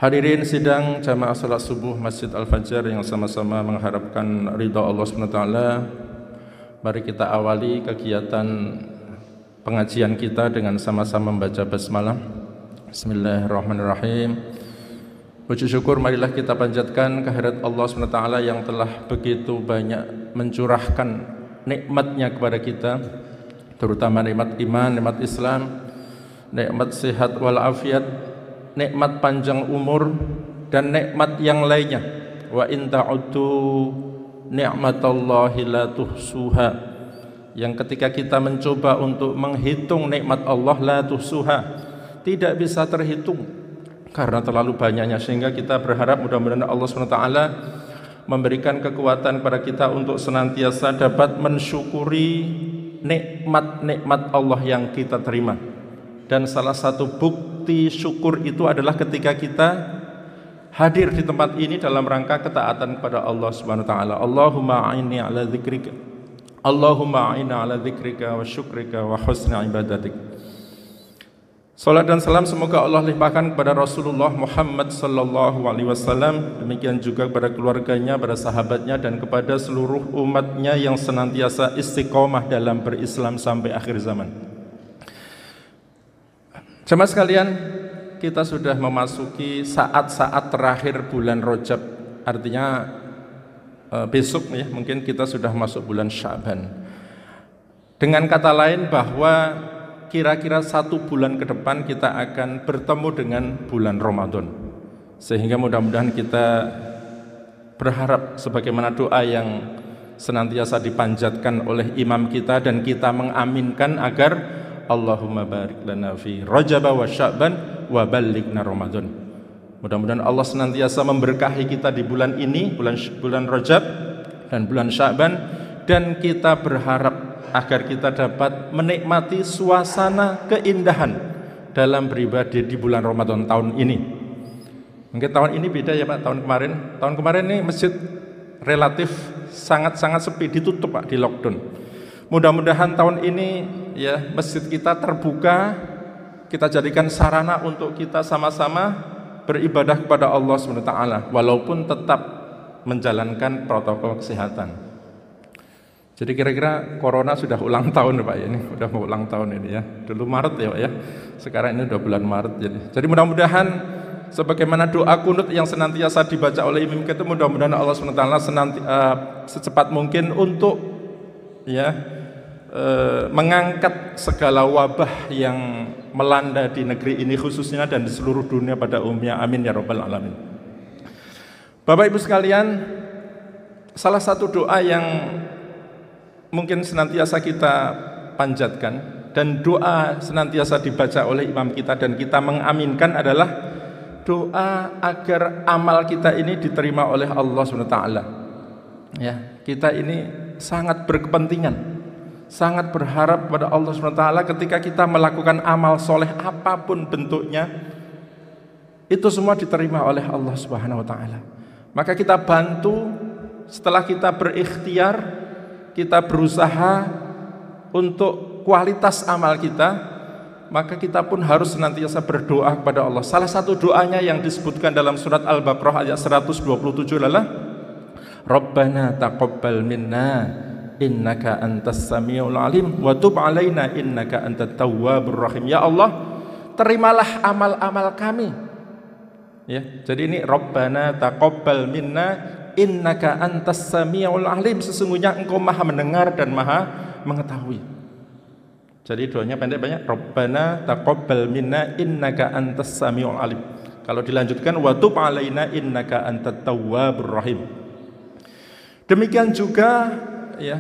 Hadirin sidang jamaah salat subuh Masjid Al-Fajar yang sama-sama mengharapkan ridha Allah SWT, mari kita awali kegiatan pengajian kita dengan sama-sama membaca basmalah. Bismillahirrahmanirrahim. Puji syukur marilah kita panjatkan kehadirat Allah SWT yang telah begitu banyak mencurahkan nikmatnya kepada kita, terutama nikmat iman, nikmat Islam, nikmat sehat walafiat, nikmat panjang umur, dan nikmat yang lainnya. Wa in ta'uddu ni'matallahi la tuhsuha, yang ketika kita mencoba untuk menghitung nikmat Allah, la tuhsuha, tidak bisa terhitung karena terlalu banyaknya, sehingga kita berharap mudah-mudahan Allah SWT memberikan kekuatan pada kita untuk senantiasa dapat mensyukuri nikmat-nikmat Allah yang kita terima. Dan salah satu bukti syukur itu adalah ketika kita hadir di tempat ini dalam rangka ketaatan kepada Allah Subhanahu wa taala. Allahumma a'inni ala dzikrika. Allahumma a'inna ala dzikrika wa syukrika wa husni ibadatik. Salat dan salam semoga Allah limpahkan kepada Rasulullah Muhammad sallallahu alaihi wasallam, demikian juga kepada keluarganya, para sahabatnya, dan kepada seluruh umatnya yang senantiasa istiqomah dalam berislam sampai akhir zaman. Jemaah sekalian, kita sudah memasuki saat-saat terakhir bulan Rajab. Artinya besok ya, mungkin kita sudah masuk bulan Sya'ban. Dengan kata lain bahwa kira-kira 1 bulan ke depan kita akan bertemu dengan bulan Ramadan. Sehingga mudah-mudahan kita berharap sebagaimana doa yang senantiasa dipanjatkan oleh imam kita dan kita mengaminkan agar Allahumma barik lana fi Rajab wa Sya'ban wa ballighna Ramadan. Mudah-mudahan Allah senantiasa memberkahi kita di bulan ini, bulan Rajab dan bulan Sya'ban, dan kita berharap agar kita dapat menikmati suasana keindahan dalam beribadah di bulan Ramadan tahun ini. Mungkin tahun ini beda ya Pak, tahun kemarin. Tahun kemarin ini masjid relatif sangat-sangat sepi, ditutup Pak, di lockdown. Mudah-mudahan tahun ini ya masjid kita terbuka, kita jadikan sarana untuk kita sama-sama beribadah kepada Allah SWT, walaupun tetap menjalankan protokol kesehatan. Jadi kira-kira corona sudah ulang tahun Pak ya, ini sudah mau ulang tahun ini ya. Dulu Maret ya Pak ya, sekarang ini udah bulan Maret. Jadi mudah-mudahan sebagaimana doa kunut yang senantiasa dibaca oleh imam kita, mudah-mudahan Allah SWT secepat mungkin untuk ya mengangkat segala wabah yang melanda di negeri ini khususnya dan di seluruh dunia pada umumnya. Amin ya rabbal alamin. Bapak Ibu sekalian, salah satu doa yang mungkin senantiasa kita panjatkan dan doa senantiasa dibaca oleh imam kita dan kita mengaminkan adalah doa agar amal kita ini diterima oleh Allah SWT. Ya, kita ini sangat berkepentingan, sangat berharap pada Allah SWT ketika kita melakukan amal soleh apapun bentuknya, itu semua diterima oleh Allah SWT. Maka kita bantu, setelah kita berikhtiar, kita berusaha untuk kualitas amal kita, maka kita pun harus senantiasa berdoa kepada Allah. Salah satu doanya yang disebutkan dalam surat Al-Baqarah ayat 127 adalah Rabbana taqabbal minna innaka antas samiul alim wa tub alaina innaka antat tawwabur rahim. Ya Allah, terimalah amal-amal kami. Ya, jadi ini Rabbana taqabbal minna innaka antas samiul alim, sesungguhnya engkau Maha mendengar dan Maha mengetahui. Jadi doanya pendek banyak, Rabbana taqabbal minna innaka antas samiul alim. Kalau dilanjutkan wa tub alaina innaka antat tawwabur rahim. Demikian juga ya,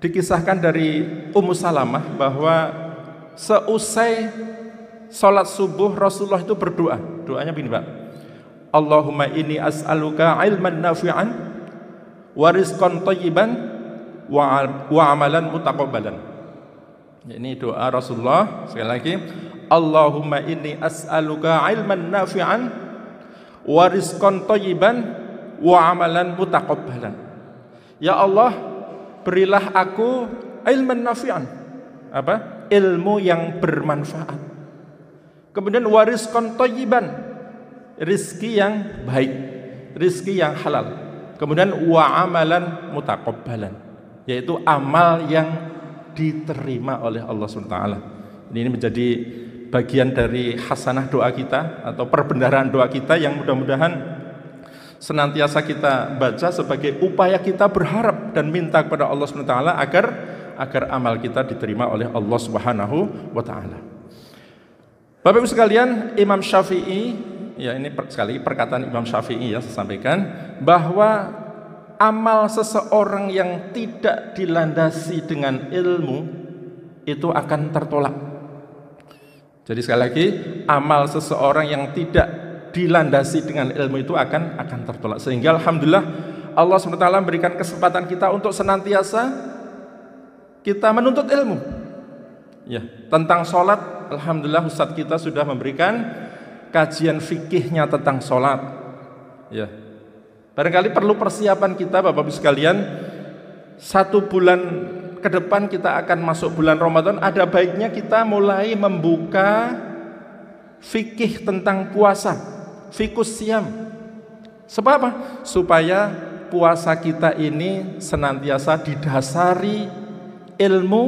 dikisahkan dari Ummu Salamah bahwa seusai sholat subuh Rasulullah itu berdoa. Doanya begini Pak, Allahumma inni as'aluka ilman nafi'an wa rizqan thayyiban wa amalan mutaqabbalan. Ini doa Rasulullah. Sekali lagi, Allahumma inni as'aluka ilman nafi'an wa rizqan thayyiban wa amalan mutaqabbalan. Ya Allah, berilah aku ilman nafi'an. Apa? Ilmu yang bermanfaat. Kemudian warizqan thayyiban, rizki yang baik, rizki yang halal. Kemudian wa amalan mutaqabbalan, yaitu amal yang diterima oleh Allah SWT. Ini menjadi bagian dari hasanah doa kita atau perbendaharaan doa kita yang mudah-mudahan senantiasa kita baca sebagai upaya kita berharap dan minta kepada Allah SWT agar amal kita diterima oleh Allah Subhanahu wa taala. Bapak Ibu sekalian, Imam Syafi'i, ya ini sekali perkataan Imam Syafi'i ya saya sampaikan, bahwa amal seseorang yang tidak dilandasi dengan ilmu itu akan tertolak. Jadi sekali lagi, amal seseorang yang tidak dilandasi dengan ilmu itu akan tertolak. Sehingga alhamdulillah Allah SWT memberikan kesempatan kita untuk senantiasa kita menuntut ilmu. Ya, tentang sholat, alhamdulillah Ustadz kita sudah memberikan kajian fikihnya tentang sholat. Ya, barangkali perlu persiapan kita Bapak Ibu sekalian, 1 bulan ke depan kita akan masuk bulan Ramadan, ada baiknya kita mulai membuka fikih tentang puasa. Fikus siam. Sebab apa? Supaya puasa kita ini senantiasa didasari ilmu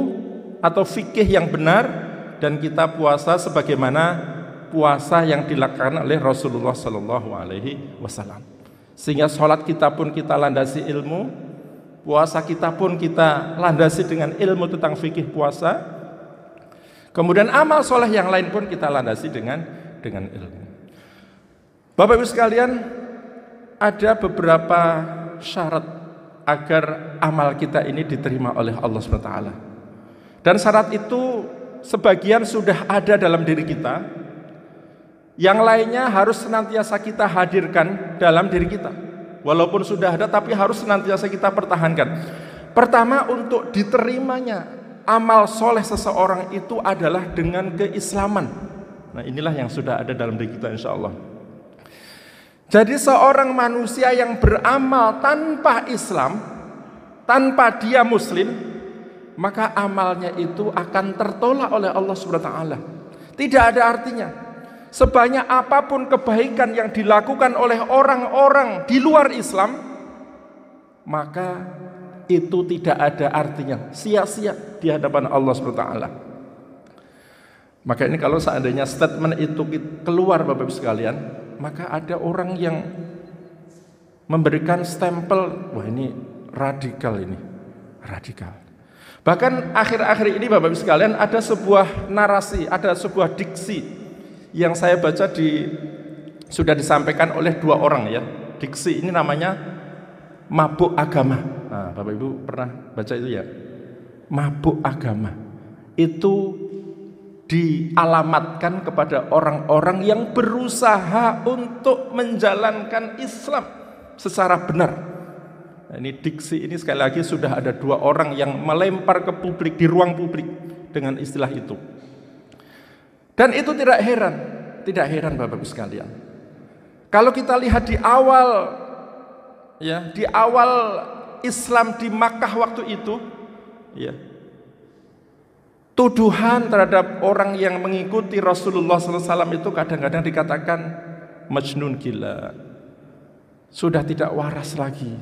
atau fikih yang benar, dan kita puasa sebagaimana puasa yang dilakukan oleh Rasulullah Sallallahu Alaihi Wasallam. Sehingga sholat kita pun kita landasi ilmu, puasa kita pun kita landasi dengan ilmu tentang fikih puasa. Kemudian amal soleh yang lain pun kita landasi dengan ilmu. Bapak Ibu sekalian, ada beberapa syarat agar amal kita ini diterima oleh Allah SWT. Dan syarat itu sebagian sudah ada dalam diri kita, yang lainnya harus senantiasa kita hadirkan dalam diri kita. Walaupun sudah ada, tapi harus senantiasa kita pertahankan. Pertama, untuk diterimanya amal soleh seseorang itu adalah dengan keislaman. Nah, inilah yang sudah ada dalam diri kita insya Allah. Jadi seorang manusia yang beramal tanpa Islam, tanpa dia muslim, maka amalnya itu akan tertolak oleh Allah SWT. Tidak ada artinya. Sebanyak apapun kebaikan yang dilakukan oleh orang-orang di luar Islam, maka itu tidak ada artinya, sia-sia di hadapan Allah SWT. Maka ini kalau seandainya statement itu keluar Bapak Ibu sekalian, maka ada orang yang memberikan stempel, wah ini radikal, ini radikal. Bahkan akhir-akhir ini Bapak Ibu sekalian ada sebuah narasi, ada sebuah diksi yang saya baca sudah disampaikan oleh 2 orang ya. Diksi ini namanya mabuk agama. Nah, Bapak Ibu pernah baca itu ya? Mabuk agama itu dialamatkan kepada orang-orang yang berusaha untuk menjalankan Islam secara benar. Nah, ini diksi ini sekali lagi sudah ada 2 orang yang melempar ke publik, di ruang publik dengan istilah itu. Dan itu tidak heran Bapak Ibu sekalian. Kalau kita lihat di awal Islam di Makkah waktu itu, ya, tuduhan terhadap orang yang mengikuti Rasulullah SAW itu kadang-kadang dikatakan majnun, gila, sudah tidak waras lagi.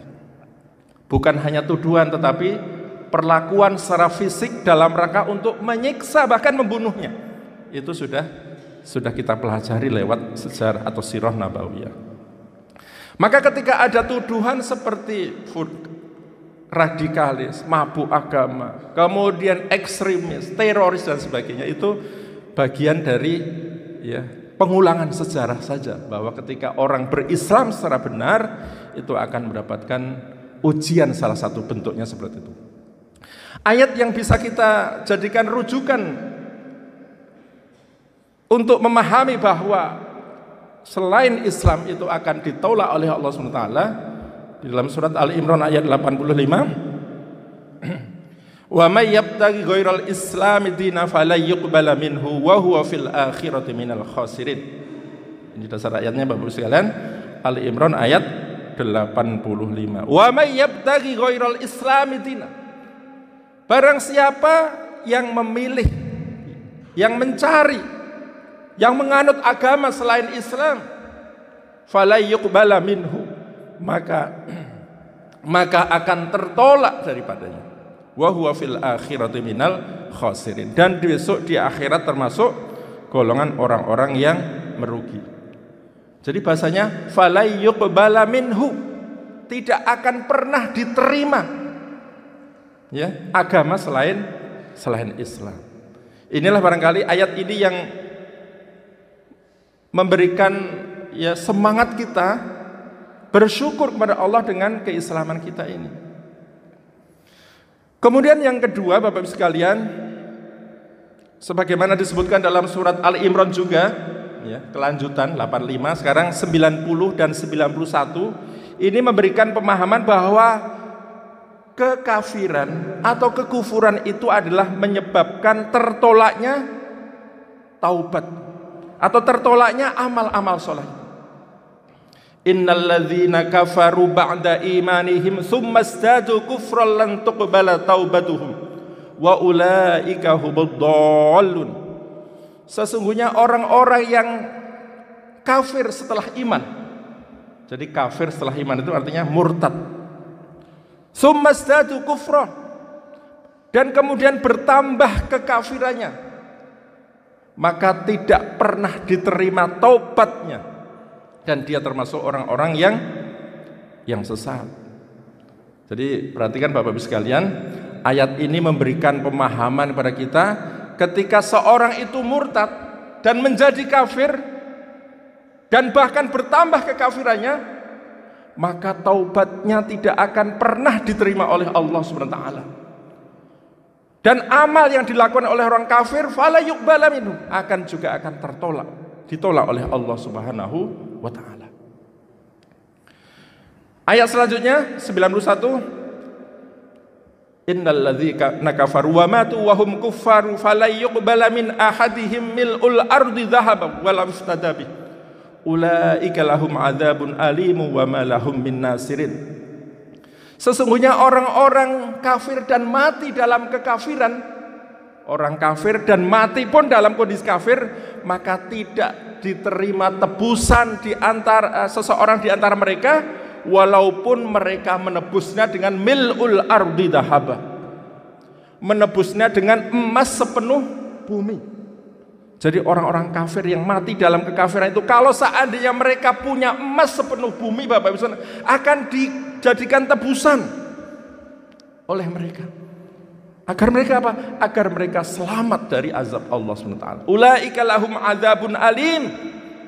Bukan hanya tuduhan, tetapi perlakuan secara fisik dalam rangka untuk menyiksa bahkan membunuhnya. Itu sudah kita pelajari lewat sejarah atau sirah nabawiyah. Maka ketika ada tuduhan seperti radikalis, mabuk agama, kemudian ekstremis, teroris dan sebagainya, itu bagian dari ya pengulangan sejarah saja, bahwa ketika orang berislam secara benar itu akan mendapatkan ujian, salah satu bentuknya seperti itu. Ayat yang bisa kita jadikan rujukan untuk memahami bahwa selain Islam itu akan ditolak oleh Allah SWT, di dalam surat Ali Imran ayat 85, wa may yabtaghi ghairal islami dinan fala yuqbala minhu wa huwa fil akhirati minal khasirin. Ini dasar ayatnya Bapak Ibu sekalian, Ali Imran ayat 85. Wa may yabtaghi ghairal islami dinan, barang siapa yang memilih, yang mencari, yang menganut agama selain Islam, fala yuqbala minhu, maka akan tertolak daripadanya. Wa huwa fil akhirati minal khasirin, dan besok di akhirat termasuk golongan orang-orang yang merugi. Jadi bahasanya fala yuqbala minhu, tidak akan pernah diterima ya agama selain Islam. Inilah barangkali ayat ini yang memberikan ya semangat kita bersyukur kepada Allah dengan keislaman kita ini. Kemudian yang kedua, Bapak Ibu sekalian, sebagaimana disebutkan dalam surat Al-Imran juga ya, kelanjutan 85, sekarang 90 dan 91, ini memberikan pemahaman bahwa kekafiran atau kekufuran itu adalah menyebabkan tertolaknya taubat atau tertolaknya amal-amal soleh. Innalladzina kafaru ba'da imanihim tsumma izdadu kufran lan tuqbala taubatuhum wa ulaika humud dhallun. Sesungguhnya orang-orang yang kafir setelah iman. Jadi kafir setelah iman itu artinya murtad. Tsumma izdadu kufran, dan kemudian bertambah kekafirannya, maka tidak pernah diterima taubatnya, dan dia termasuk orang-orang yang sesat. Jadi perhatikan Bapak Ibu sekalian, ayat ini memberikan pemahaman kepada kita, ketika seorang itu murtad dan menjadi kafir dan bahkan bertambah kekafirannya, maka taubatnya tidak akan pernah diterima oleh Allah SWT. Dan amal yang dilakukan oleh orang kafir fala yuqbala minhu, akan ditolak oleh Allah Subhanahu wa ta'ala. Ayat selanjutnya 91, innalladzina kafaru wa matu wa hum kuffaru fala yuqbala min ahadihim mil'ul ardi dhahaban wa lam yuftada bih ulaika lahum adzabun alimu wa ma lahum min nasirin. Sesungguhnya orang-orang kafir dan mati dalam kekafiran, orang kafir dan mati pun dalam kondisi kafir, maka tidak diterima tebusan di antara seseorang di antara mereka, walaupun mereka menebusnya dengan mil'ul ardi dhahaba, menebusnya dengan emas sepenuh bumi. Jadi orang-orang kafir yang mati dalam kekafiran itu, kalau seandainya mereka punya emas sepenuh bumi, Bapak Ibu, akan dijadikan tebusan oleh mereka. Agar mereka apa? Agar mereka selamat dari azab Allah SWT. Ulaika lahum adzabun alim.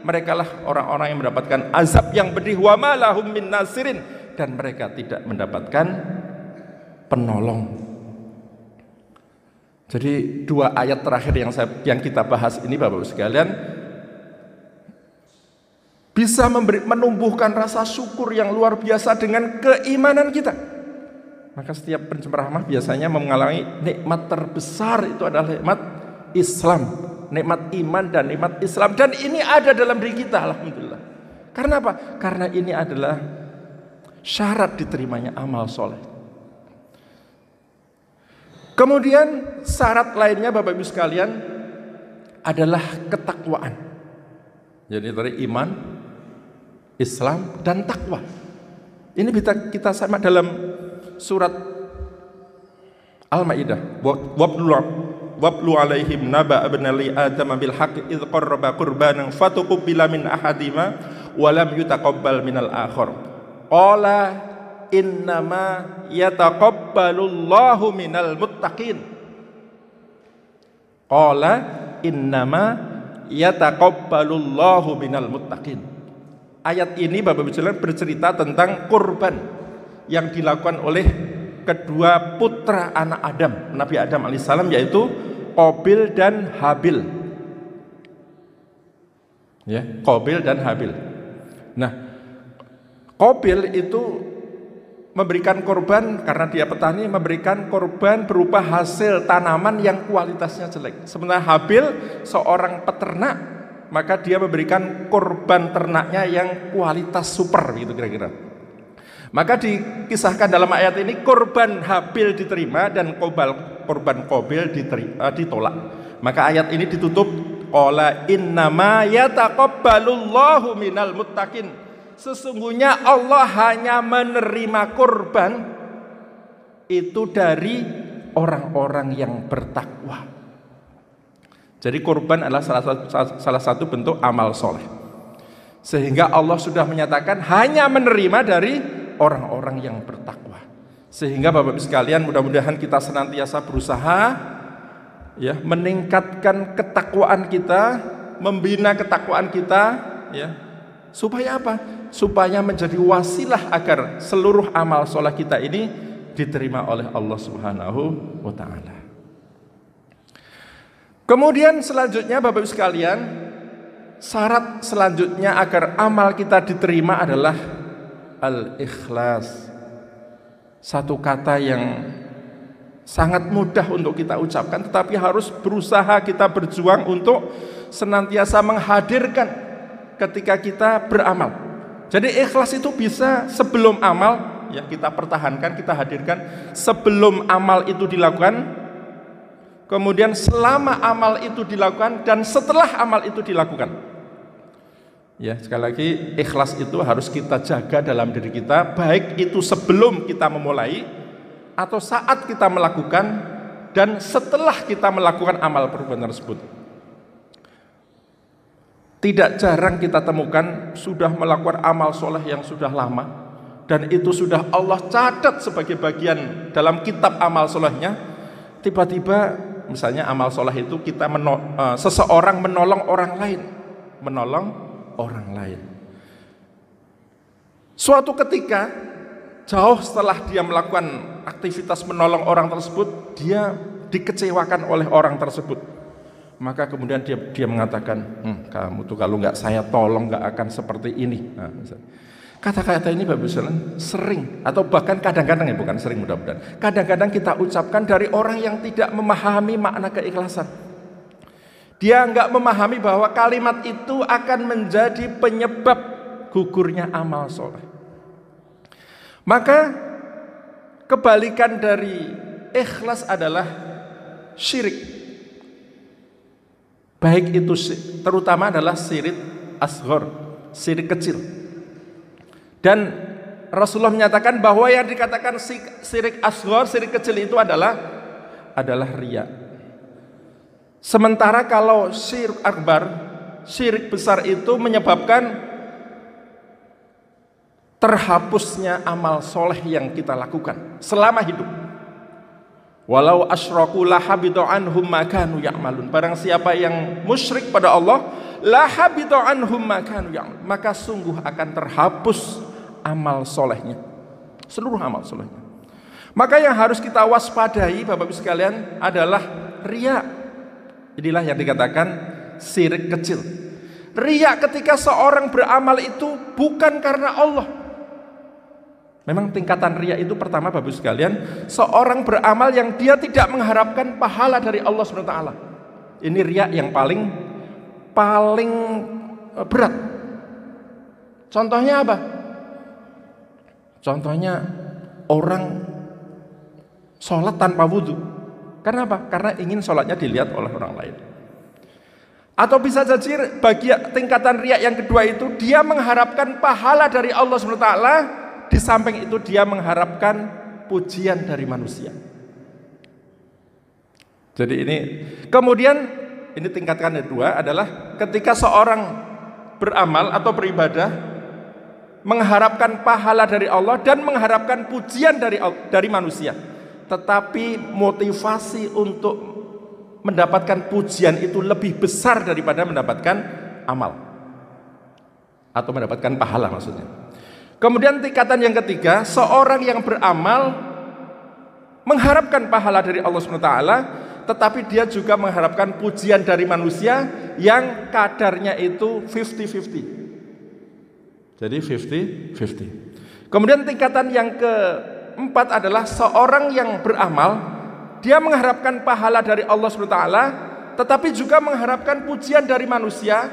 Mereka lah orang-orang yang mendapatkan azab yang pedih. Wa ma lahum min nasirin. Dan mereka tidak mendapatkan penolong. Jadi dua ayat terakhir yang kita bahas ini, Bapak Ibu sekalian, bisa menumbuhkan rasa syukur yang luar biasa dengan keimanan kita. Maka setiap penceramah biasanya mengalami nikmat terbesar, itu adalah nikmat Islam, nikmat iman dan nikmat Islam, dan ini ada dalam diri kita, alhamdulillah. Karena apa? Karena ini adalah syarat diterimanya amal soleh. Kemudian syarat lainnya, Bapak Ibu sekalian, adalah ketakwaan. Jadi dari iman, Islam, dan takwa. Ini kita sama dalam surat Al-Maidah. Wablu alaihim naba abnali adam bil haqq idh qarraba qurbanan fatuqbila min ahadima wa lam yutaqabbal minal akhar. Qala innama yataqabbalullahu minal muttaqin. Qala innama yataqabbalullahu minal muttaqin. Ayat ini Bapak Ibu sekalian bercerita tentang kurban yang dilakukan oleh kedua putra anak Adam, Nabi Adam alaihissalam, yaitu Qabil dan Habil. Ya, Qabil dan Habil. Nah, Qabil itu memberikan korban karena dia petani, memberikan korban berupa hasil tanaman yang kualitasnya jelek. Sementara Habil seorang peternak, maka dia memberikan korban ternaknya yang kualitas super, gitu kira-kira. Maka dikisahkan dalam ayat ini korban Habil diterima dan korban Qabil ditolak. Maka ayat ini ditutup qala innama yataqabbalullahu minal muttaqin. Sesungguhnya Allah hanya menerima kurban itu dari orang-orang yang bertakwa. Jadi kurban adalah salah satu bentuk amal soleh. Sehingga Allah sudah menyatakan hanya menerima dari orang-orang yang bertakwa. Sehingga Bapak Ibu sekalian, mudah-mudahan kita senantiasa berusaha ya meningkatkan ketakwaan kita, membina ketakwaan kita ya. Supaya apa? Supaya menjadi wasilah agar seluruh amal soleh kita ini diterima oleh Allah Subhanahu wa taala. Kemudian selanjutnya Bapak Ibu sekalian, syarat selanjutnya agar amal kita diterima adalah al-ikhlas. Satu kata yang sangat mudah untuk kita ucapkan, tetapi harus berusaha kita berjuang untuk senantiasa menghadirkan ketika kita beramal. Jadi ikhlas itu bisa sebelum amal, ya kita pertahankan, kita hadirkan sebelum amal itu dilakukan, kemudian selama amal itu dilakukan, dan setelah amal itu dilakukan. Ya, sekali lagi ikhlas itu harus kita jaga dalam diri kita, baik itu sebelum kita memulai atau saat kita melakukan dan setelah kita melakukan amal perbuatan tersebut. Tidak jarang kita temukan sudah melakukan amal soleh yang sudah lama dan itu sudah Allah catat sebagai bagian dalam kitab amal solehnya. Tiba-tiba misalnya amal soleh itu kita seseorang menolong orang lain, menolong orang lain. Suatu ketika jauh setelah dia melakukan aktivitas menolong orang tersebut, dia dikecewakan oleh orang tersebut. Maka kemudian dia mengatakan, kamu tuh kalau nggak saya tolong nggak akan seperti ini. Nah, kata-kata ini Bapak Ibu sering atau bahkan kadang-kadang, ya bukan sering mudah-mudahan, kadang-kadang kita ucapkan dari orang yang tidak memahami makna keikhlasan. Dia nggak memahami bahwa kalimat itu akan menjadi penyebab gugurnya amal soleh. Maka kebalikan dari ikhlas adalah syirik. Baik itu terutama adalah syirik asghar, syirik kecil. Dan Rasulullah menyatakan bahwa yang dikatakan syirik asghar, syirik kecil itu adalah riya. Sementara kalau syirik akbar, syirik besar itu menyebabkan terhapusnya amal soleh yang kita lakukan selama hidup. Walau asyraku lahabita anhum ma kanu ya'malun. Barang siapa yang musyrik pada Allah, lahabita anhum ma kanu ya'malun, maka sungguh akan terhapus amal solehnya, seluruh amal solehnya. Maka yang harus kita waspadai Bapak Ibu sekalian adalah riya. Inilah yang dikatakan syirik kecil. Riya ketika seorang beramal itu bukan karena Allah. Memang tingkatan riya itu pertama Bapak Ibu sekalian, seorang beramal yang dia tidak mengharapkan pahala dari Allah SWT. Ini riya yang paling berat. Contohnya apa? Contohnya orang sholat tanpa wudhu. Karena apa? Karena ingin sholatnya dilihat oleh orang lain. Atau bisa jadi bagian tingkatan riya yang kedua itu dia mengharapkan pahala dari Allah SWT. Di samping itu dia mengharapkan pujian dari manusia. Jadi ini kemudian ini tingkatan kedua adalah ketika seorang beramal atau beribadah mengharapkan pahala dari Allah dan mengharapkan pujian dari manusia. Tetapi motivasi untuk mendapatkan pujian itu lebih besar daripada mendapatkan amal atau mendapatkan pahala maksudnya. Kemudian tingkatan yang ketiga, seorang yang beramal mengharapkan pahala dari Allah SWT, tetapi dia juga mengharapkan pujian dari manusia yang kadarnya itu 50-50. Jadi 50-50. Kemudian tingkatan yang keempat adalah seorang yang beramal, dia mengharapkan pahala dari Allah SWT, tetapi juga mengharapkan pujian dari manusia,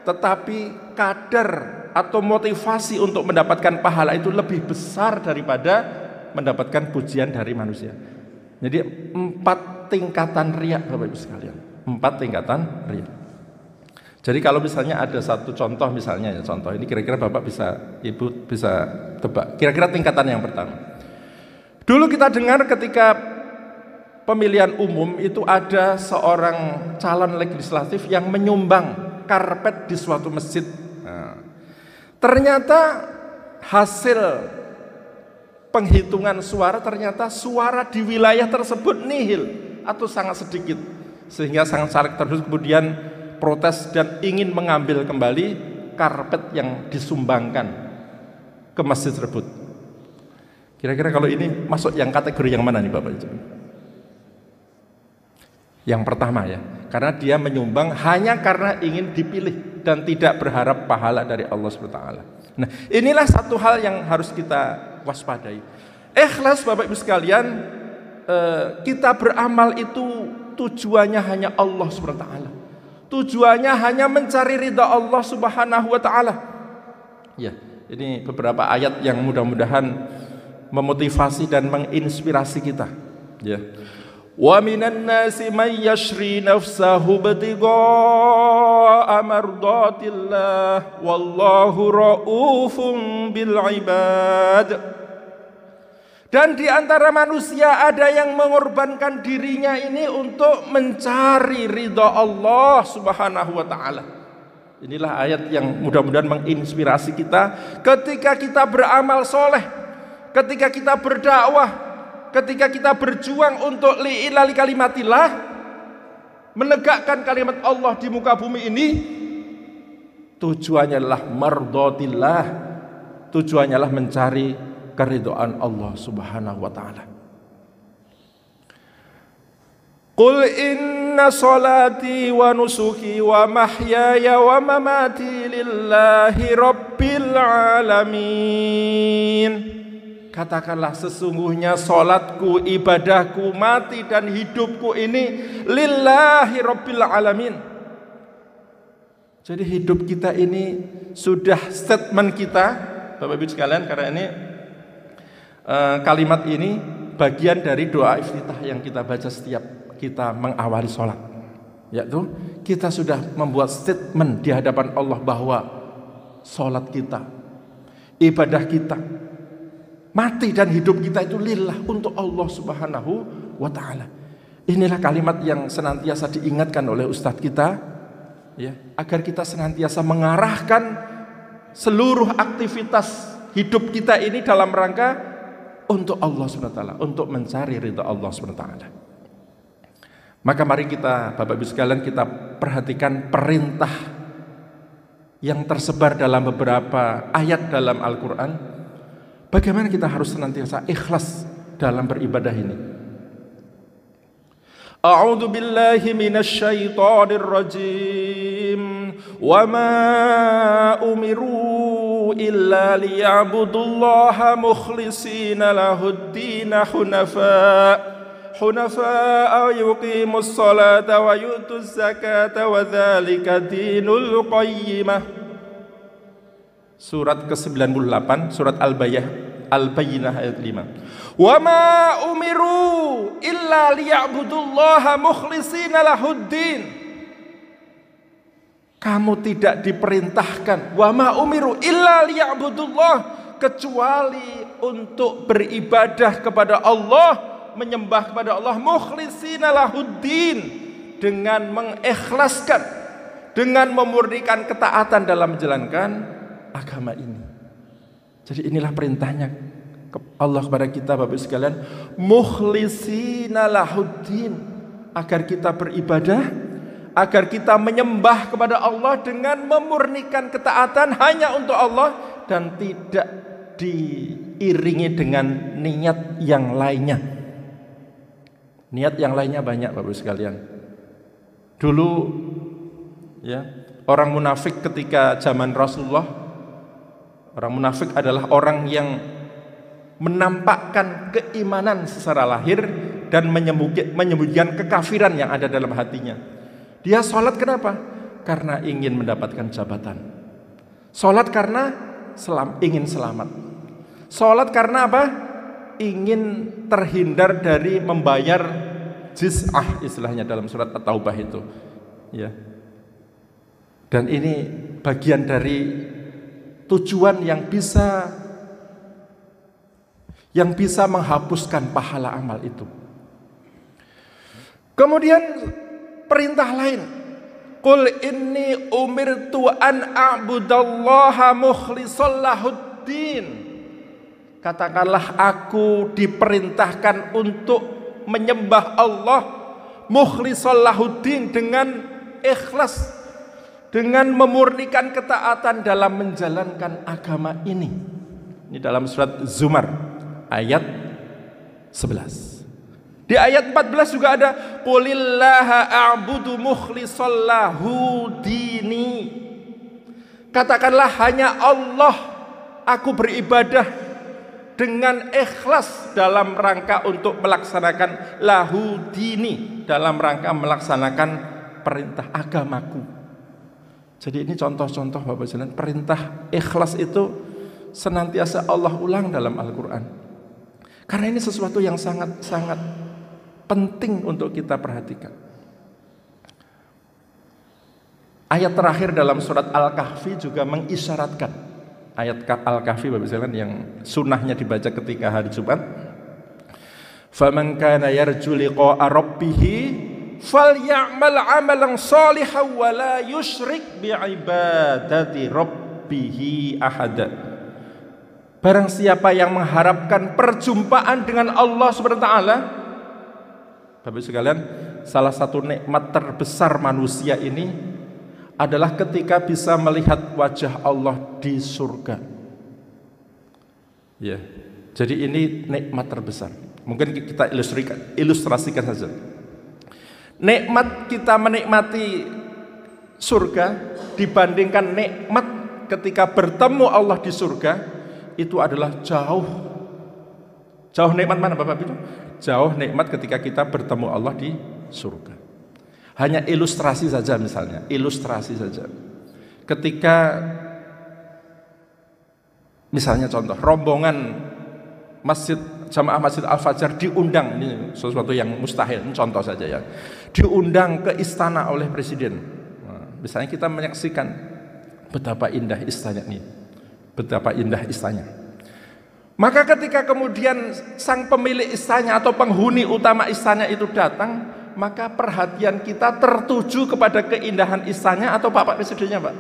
tetapi kadar atau motivasi untuk mendapatkan pahala itu lebih besar daripada mendapatkan pujian dari manusia. Jadi 4 tingkatan riya Bapak Ibu sekalian. 4 tingkatan riya. Jadi kalau misalnya ada satu contoh, misalnya ya contoh ini kira-kira Bapak Ibu bisa tebak. Kira-kira tingkatan yang pertama. Dulu kita dengar ketika pemilihan umum itu ada seorang calon legislatif yang menyumbang karpet di suatu masjid. Nah, ternyata hasil penghitungan suara, ternyata suara di wilayah tersebut nihil atau sangat sedikit, sehingga sang caleg tersebut kemudian protes dan ingin mengambil kembali karpet yang disumbangkan ke masjid tersebut. Kira-kira kalau ini masuk yang kategori yang mana nih Bapak Ibu? Yang pertama ya, karena dia menyumbang hanya karena ingin dipilih dan tidak berharap pahala dari Allah SWT. Nah, inilah satu hal yang harus kita waspadai. Ikhlas Bapak Ibu sekalian, kita beramal itu tujuannya hanya Allah SWT. Tujuannya hanya mencari ridha Allah Subhanahu wa taala. Ya, ini beberapa ayat yang mudah-mudahan memotivasi dan menginspirasi kita. Ya. Wa minan nasi may yashri nafsahu ibtigha'a mardatillah wallahu raufun bil ibad. Dan di antara manusia ada yang mengorbankan dirinya ini untuk mencari ridha Allah Subhanahu wa taala. Inilah ayat yang mudah-mudahan menginspirasi kita ketika kita beramal soleh, ketika kita berdakwah, ketika kita berjuang untuk li'ilali kalimatillah, menegakkan kalimat Allah di muka bumi ini. Tujuannya adalah mardatillah, tujuannya adalah mencari keridhaan Allah Subhanahu wa taala. Qul inna salati wa nusuki wa mahyaya wa mamati lillahi rabbil alamin. Katakanlah, sesungguhnya salatku, ibadahku, mati dan hidupku ini lillahi rabbil alamin. Jadi hidup kita ini sudah statement kita Bapak Ibu sekalian, karena ini kalimat ini bagian dari doa iftitah yang kita baca setiap kita mengawali sholat, yaitu kita sudah membuat statement di hadapan Allah bahwa sholat kita, ibadah kita, mati dan hidup kita itu lillah, untuk Allah Subhanahu wa ta'ala. Inilah kalimat yang senantiasa diingatkan oleh ustadz kita, ya, agar kita senantiasa mengarahkan seluruh aktivitas hidup kita ini dalam rangka untuk Allah SWT, untuk mencari ridha Allah SWT. Maka mari kita, Bapak Ibu sekalian, kita perhatikan perintah yang tersebar dalam beberapa ayat dalam Al-Quran. Bagaimana kita harus senantiasa ikhlas dalam beribadah ini. A'udzu billahi minasy syaithanir rajim. Wa ma umiru illa liya'budullaha mukhlishina lahud-din hunafa yuqimus salata wa yutuz zakata wa dzalika dinul qayyimah. Surat ke-98, surat Al-Bayyinah ayat 5. Wa ma umiru illa liya'budullaha mukhlishina lahud-din. Kamu tidak diperintahkan, wa ma umiru illa liya'budullah, kecuali untuk beribadah kepada Allah, menyembah kepada Allah, mukhlishina lahuddin, dengan mengikhlaskan, dengan memurnikan ketaatan dalam menjalankan agama ini. Jadi inilah perintahnya Allah kepada kita Bapak sekalian, mukhlishina lahuddin, agar kita beribadah, agar kita menyembah kepada Allah dengan memurnikan ketaatan hanya untuk Allah dan tidak diiringi dengan niat yang lainnya. Niat yang lainnya banyak Bapak sekalian. Dulu ya, orang munafik ketika zaman Rasulullah, orang munafik adalah orang yang menampakkan keimanan secara lahir dan menyembunyikan kekafiran yang ada dalam hatinya. Dia sholat kenapa? Karena ingin mendapatkan jabatan. Sholat karena ingin selamat. Sholat karena apa? Ingin terhindar dari membayar jiz'ah, istilahnya dalam surat At-Taubah itu. Ya. Dan ini bagian dari tujuan yang bisa menghapuskan pahala amal itu. Kemudian perintah lain, qul inni umirtu an a'budallaha mukhlishan lahuddin. Katakanlah, aku diperintahkan untuk menyembah Allah mukhlishan lahuddin, dengan ikhlas, dengan memurnikan ketaatan dalam menjalankan agama ini. Ini dalam surat Zumar ayat 11. Di ayat 14 juga ada qulillaha a'budu mukhlishan lahu dini. Katakanlah, hanya Allah aku beribadah dengan ikhlas dalam rangka untuk melaksanakan lahu dini, dalam rangka melaksanakan perintah agamaku. Jadi ini contoh-contoh Bapak Jalan, perintah ikhlas itu senantiasa Allah ulang dalam Al-Quran. Karena ini sesuatu yang sangat-sangat penting untuk kita perhatikan. Ayat terakhir dalam surat Al-Kahfi juga mengisyaratkan, ayat Al-Kahfi Bapak Jalan yang sunnahnya dibaca ketika hari Jumat. Faman kana yarju liqa'a rabbih falyamal 'amalan shalihan wa la yusyrik bi'ibadati rabbih ahada. Barang siapa yang mengharapkan perjumpaan dengan Allah Subhanahu wa taala, Bapak sekalian, salah satu nikmat terbesar manusia ini adalah ketika bisa melihat wajah Allah di surga. Ya, jadi ini nikmat terbesar. Mungkin kita ilustrasikan saja. Nikmat kita menikmati surga dibandingkan nikmat ketika bertemu Allah di surga, itu adalah jauh nikmat mana Bapak Ibu? Jauh nikmat ketika kita bertemu Allah di surga. Hanya ilustrasi saja, misalnya ilustrasi saja. Ketika misalnya contoh rombongan jamaah Masjid Al-Fajar diundang, ini sesuatu yang mustahil, ini contoh saja ya, diundang ke istana oleh presiden. Nah, misalnya kita menyaksikan betapa indah istana ini, betapa indah istana. Maka ketika kemudian sang pemilik istana atau penghuni utama istana itu datang, maka perhatian kita tertuju kepada keindahan istana atau Bapak Presidennya, Pak?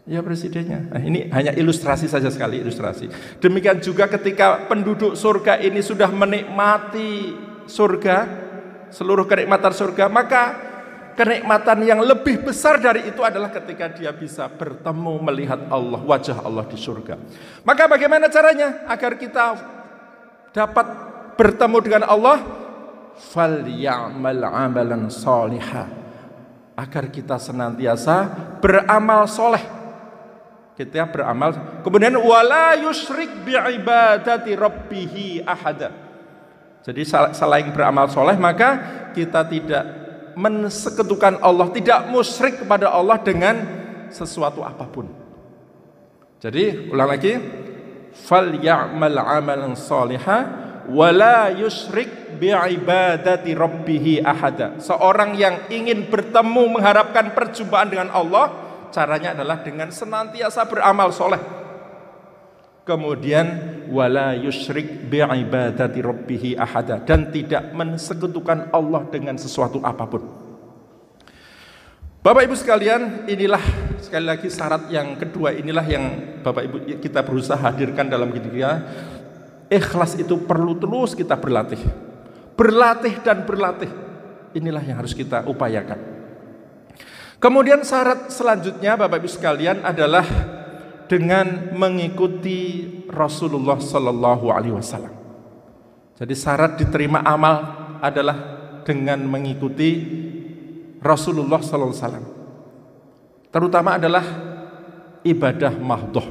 Ya, presidennya. Nah, ini hanya ilustrasi saja sekali, ilustrasi. Demikian juga ketika penduduk surga ini sudah menikmati surga, seluruh kenikmatan surga, maka kenikmatan yang lebih besar dari itu adalah ketika dia bisa bertemu, melihat Allah, wajah Allah di surga. Maka bagaimana caranya agar kita dapat bertemu dengan Allah? Falyamal 'amalan shalihan, agar kita senantiasa beramal soleh. Kita beramal, kemudian wala yusyrik bi'ibadati rabbih ahada. Jadi selain beramal soleh, maka kita tidak mensekutukan Allah, tidak musyrik kepada Allah dengan sesuatu apapun. Jadi ulang lagi, falyamal 'amalan shalihan wala yusyrik bi'ibadati rabbih ahada. Seorang yang ingin bertemu, mengharapkan perjumpaan dengan Allah, caranya adalah dengan senantiasa beramal soleh. Kemudian wala yusyrik bi'ibadati rabbih ahada, dan tidak mensekutukan Allah dengan sesuatu apapun. Bapak Ibu sekalian, inilah sekali lagi syarat yang kedua, inilah yang Bapak Ibu kita berusaha hadirkan dalam hidup kita. Ikhlas itu perlu terus kita berlatih dan berlatih. Inilah yang harus kita upayakan. Kemudian syarat selanjutnya Bapak Ibu sekalian adalah dengan mengikuti Rasulullah Sallallahu Alaihi Wasallam. Jadi syarat diterima amal adalah dengan mengikuti Rasulullah Sallallahu Alaihi Wasallam. Terutama adalah ibadah mahdhah.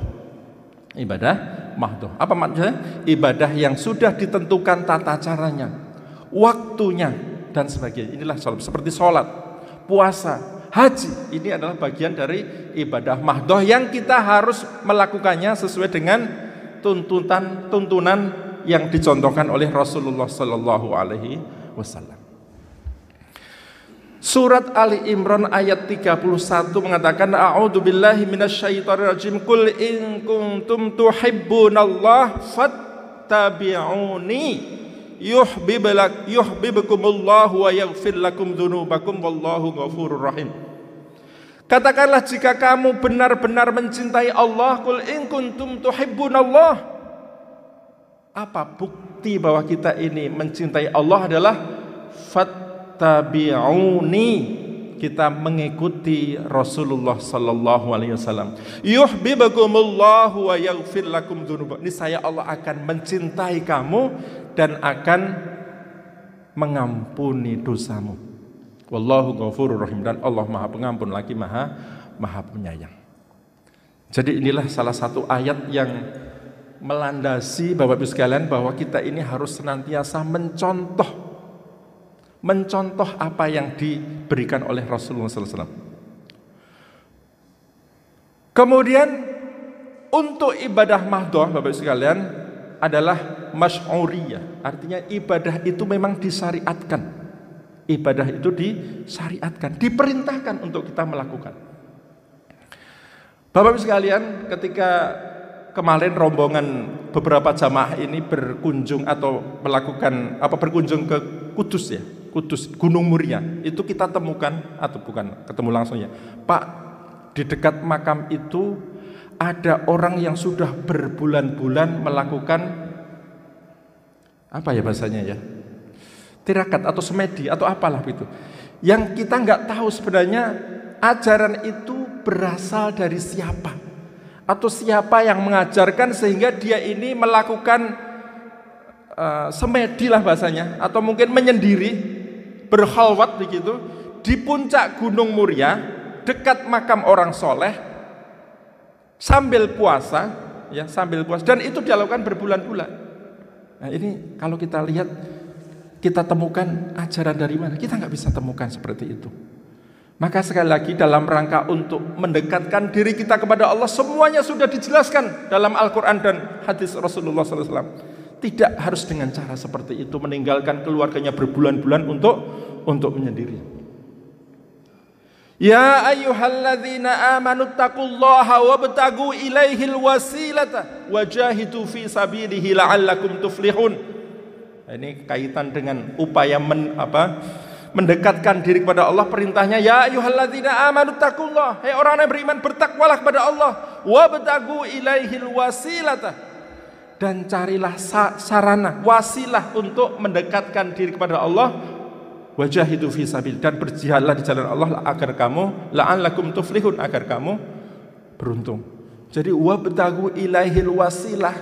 Ibadah mahdhah. Apa maksudnya? Ibadah yang sudah ditentukan tata caranya, waktunya, dan sebagainya. Inilah seperti sholat, puasa, haji. Ini adalah bagian dari ibadah mahdhah yang kita harus melakukannya sesuai dengan tuntunan yang dicontohkan oleh Rasulullah Sallallahu Alaihi Wasallam. Surat Ali Imran ayat 31 mengatakan a'udzubillahi minasyaitonirrajim qul in kuntum tuhibbunallah fattabi'uni yuhibbukumullahu wa yaghfir lakum dzunubakum wallahu ghafurur rahim. Katakanlah jika kamu benar-benar mencintai Allah, qul in kuntum tuhibbunallah. Apa bukti bahwa kita ini mencintai Allah adalah tabi'uni, kita mengikuti Rasulullah sallallahu alaihi wasallam. Yuhibbukumullahu wa yaghfir lakum dzunubakum. Niscaya Allah akan mencintai kamu dan akan mengampuni dosamu. Wallahu ghafurur rahim, dan Allah Maha Pengampun lagi Maha Penyayang. Jadi inilah salah satu ayat yang melandasi Bapak Ibu sekalian bahwa kita ini harus senantiasa mencontoh apa yang diberikan oleh Rasulullah SAW. Kemudian untuk ibadah mahdoh Bapak Ibu sekalian adalah masy'uriyah, artinya ibadah itu memang disyariatkan. Ibadah itu disyariatkan, diperintahkan untuk kita melakukan. Bapak Ibu sekalian, ketika kemarin rombongan beberapa jamaah ini berkunjung atau melakukan berkunjung ke Kudus ya, Kudus, Gunung Muria, itu kita temukan, atau bukan ketemu langsung ya, Pak, di dekat makam itu ada orang yang sudah berbulan-bulan melakukan apa ya bahasanya ya, tirakat atau semedi atau apalah itu, yang kita nggak tahu sebenarnya ajaran itu berasal dari siapa atau siapa yang mengajarkan sehingga dia ini melakukan semedi lah bahasanya, atau mungkin menyendiri, berkhalwat begitu di puncak Gunung Muria dekat makam orang soleh sambil puasa ya, dan itu dilakukan berbulan-bulan. Nah ini kalau kita lihat, kita temukan ajaran dari mana? Kita nggak bisa temukan seperti itu. Maka sekali lagi dalam rangka untuk mendekatkan diri kita kepada Allah, semuanya sudah dijelaskan dalam Al-Quran dan hadis Rasulullah SAW. Tidak harus dengan cara seperti itu, meninggalkan keluarganya berbulan-bulan untuk menyendiri. Ya ayyuhalladzina amanu taqullaha wabtagu ilaihil wasilata wajahidu fi sabilihi la'allakum tuflihun. Ini kaitan dengan upaya mendekatkan diri kepada Allah. Perintahnya ya ayyuhalladzina amanu taqullaha, hai orang yang beriman, bertakwalah kepada Allah, wabtagu ilaihil wasilata, dan carilah sarana, wasilah untuk mendekatkan diri kepada Allah, wajahidu fi sabil, dan berjihadlah di jalan Allah agar kamu la'allakum tuflihun, agar kamu beruntung. Jadi wabtagu ilaihil wasilah,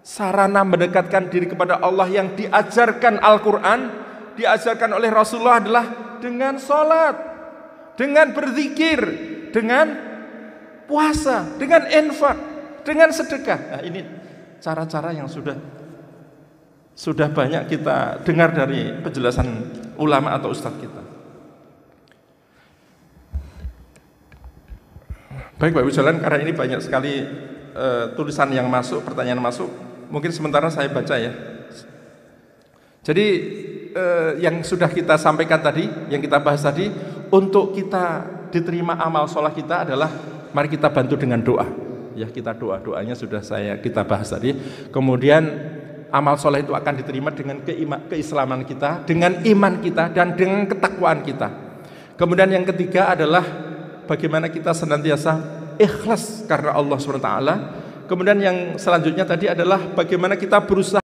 sarana mendekatkan diri kepada Allah yang diajarkan Al-Quran, diajarkan oleh Rasulullah adalah dengan sholat, dengan berzikir, dengan puasa, dengan infak, dengan sedekah. Nah ini cara-cara yang sudah banyak kita dengar dari penjelasan ulama atau ustadz kita. Baik Bapak Ibu sekalian, karena ini banyak sekali tulisan yang masuk, pertanyaan masuk, mungkin sementara saya baca ya. Jadi yang sudah kita sampaikan tadi, yang kita bahas tadi, untuk kita diterima amal sholat kita adalah mari kita bantu dengan doa. Ya, kita doanya sudah kita bahas tadi. Kemudian amal soleh itu akan diterima dengan keislaman kita, dengan iman kita, dan dengan ketakwaan kita. Kemudian yang ketiga adalah bagaimana kita senantiasa ikhlas karena Allah SWT. Kemudian yang selanjutnya tadi adalah bagaimana kita berusaha